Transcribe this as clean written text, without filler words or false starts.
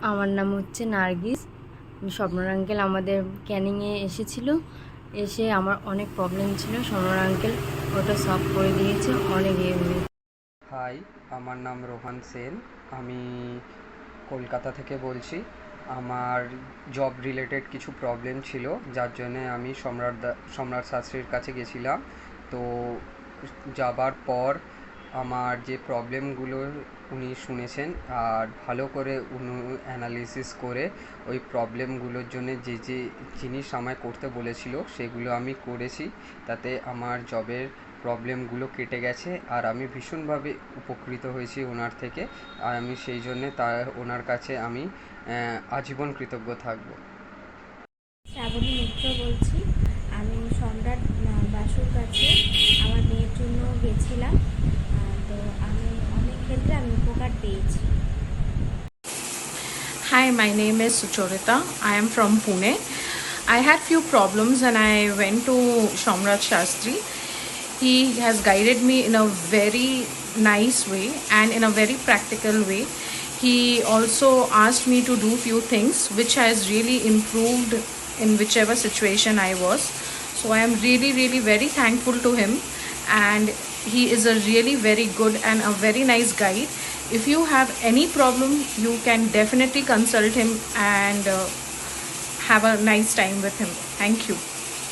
আমার নাম হচ্ছে নার্গিস। স্বপ্নর আঙ্কেল আমাদের ক্যানিংয়ে এসেছিল, এসে আমার অনেক প্রবলেম ছিল, স্বপ্নর আঙ্কেল ওটা সলভ করে দিয়েছে, অনেক হয়ে। হাই, আমার নাম রোহান সেন। আমি কলকাতা থেকে বলছি। আমার জব রিলেটেড কিছু প্রবলেম ছিল, যার জন্যে আমি সম্রাট শাস্ত্রীর কাছে গেছিলাম। তো যাবার পর আমার যে প্রবলেমগুলো উনি শুনেছেন, আর ভালো করে উনি অ্যানালিসিস করে ওই প্রবলেমগুলোর জন্য যে যে জিনিস আমায় করতে বলেছিল সেগুলো আমি করেছি। তাতে আমার জবের প্রবলেমগুলো কেটে গেছে, আর আমি ভীষণভাবে উপকৃত হয়েছি ওনার থেকে। আর আমি সেই জন্যে ওনার কাছে আমি আজীবন কৃতজ্ঞ থাকব। শ্রাবণী মিত্র বলছি। আমি সম্রাট বাসুর কাছে আমার মেয়ের জন্য গেছিলাম। তো আমি অনেক ক্ষেত্রে আমি উপকার পেয়েছি। Hi, my name is Sucharita. I am from Pune. I had few problems and I went to Shamrat Shastri. He has guided me in a very nice way and in a very practical way. He also asked me to do few things which has really improved in whichever situation I was. So I am really very thankful to him, and he is a really very good and a very nice guide. If you have any problem, you can definitely consult him and have a nice time with him. Thank you.